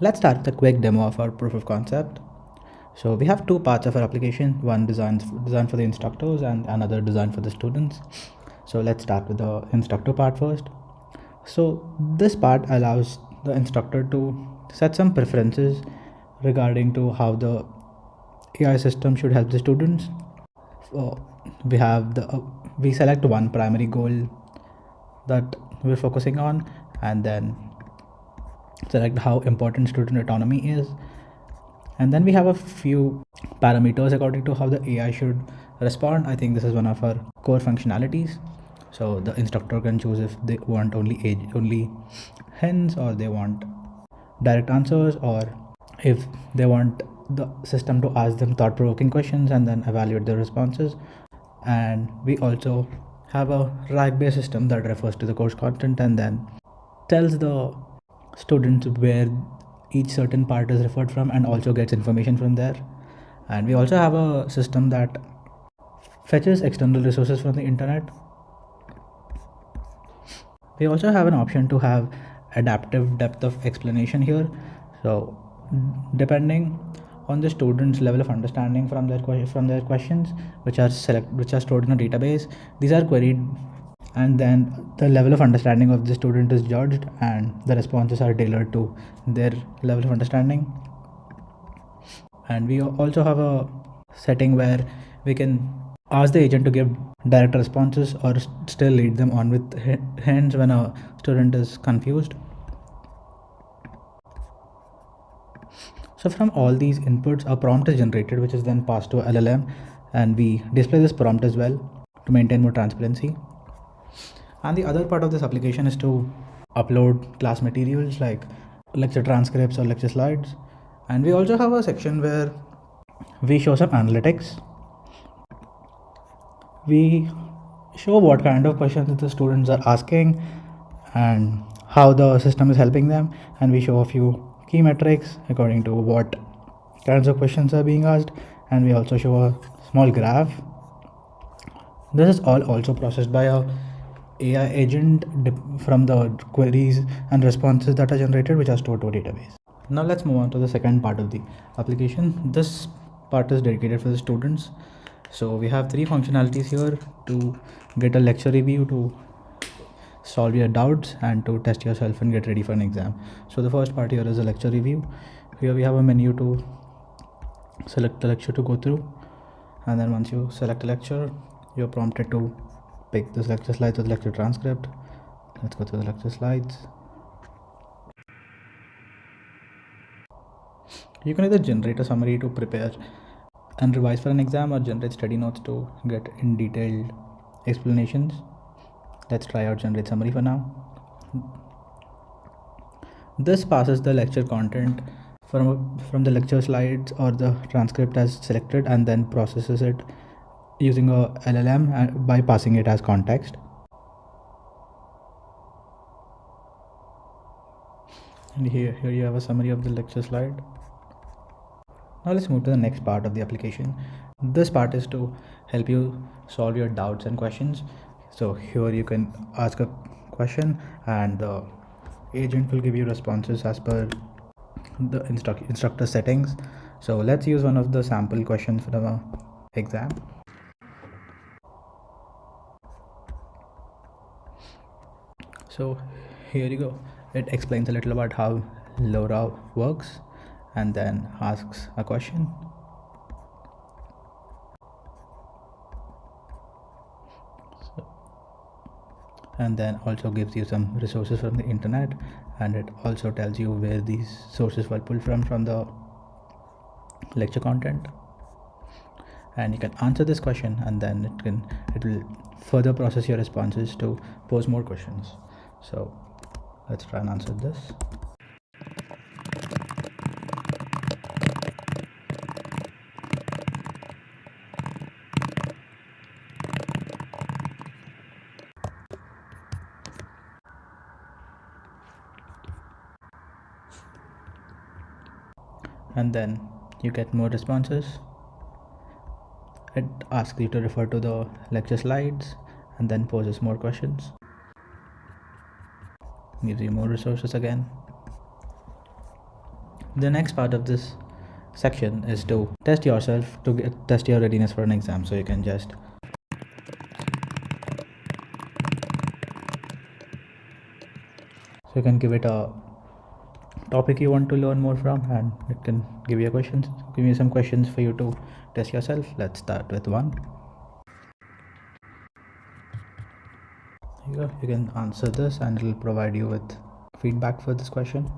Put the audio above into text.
Let's start with a quick demo of our proof of concept. So we have two parts of our application, one designed for the instructors and another designed for the students. So let's start with the instructor part first. So this part allows the instructor to set some preferences regarding to how the AI system should help the students. So we select one primary goal that we're focusing on, and then select how important student autonomy is, and then we have a few parameters according to how the AI should respond. I think this is one of our core functionalities. So the instructor can choose if they want only hints, or they want direct answers, or if they want the system to ask them thought-provoking questions and then evaluate their responses. And we also have a rank-based system that refers to the course content and then tells the students where each certain part is referred from and also gets information from there. And we also have a system that fetches external resources from the internet. We also have an option to have adaptive depth of explanation here. So depending on the student's level of understanding from their questions, which are stored in a database, these are queried, and then the level of understanding of the student is judged and the responses are tailored to their level of understanding. And we also have a setting where we can ask the agent to give direct responses or still lead them on with hints when a student is confused. So from all these inputs, a prompt is generated, which is then passed to LLM, and we display this prompt as well to maintain more transparency. And the other part of this application is to upload class materials like lecture transcripts or lecture slides. And we also have a section where we show some analytics. We show what kind of questions the students are asking and how the system is helping them, and we show a few key metrics according to what kinds of questions are being asked, and we also show a small graph. This is all also processed by a AI agent from the queries and responses that are generated, which are stored to a database. Now let's move on to the second part of the application. This part is dedicated for the students. So we have three functionalities here: to get a lecture review, to solve your doubts, and to test yourself and get ready for an exam. So the first part here is a lecture review. Here we have a menu to select the lecture to go through, and then once you select a lecture, you're prompted to pick this lecture slides or the lecture transcript. Let's go through the lecture slides. You can either generate a summary to prepare and revise for an exam, or generate study notes to get in detailed explanations. Let's try out generate summary for now. This passes the lecture content from the lecture slides or the transcript as selected, and then processes it using a LLM by passing it as context. And here you have a summary of the lecture slide. Now let's move to the next part of the application. This part is to help you solve your doubts and questions. So here you can ask a question and the agent will give you responses as per the instructor settings. So let's use one of the sample questions from an exam. So here you go. It explains a little about how LoRa works and then asks a question. And then also gives you some resources from the internet, and it also tells you where these sources were pulled from the lecture content. And you can answer this question, and then it will further process your responses to pose more questions. So let's try and answer this. And then you get more responses. It asks you to refer to the lecture slides and then poses more questions, gives you more resources again. The next part of this section is to test yourself, to test your readiness for an exam. So you can just give it a topic you want to learn more from, and it can give you some questions for you to test yourself. Let's start with one. Here you can answer this and it will provide you with feedback for this question.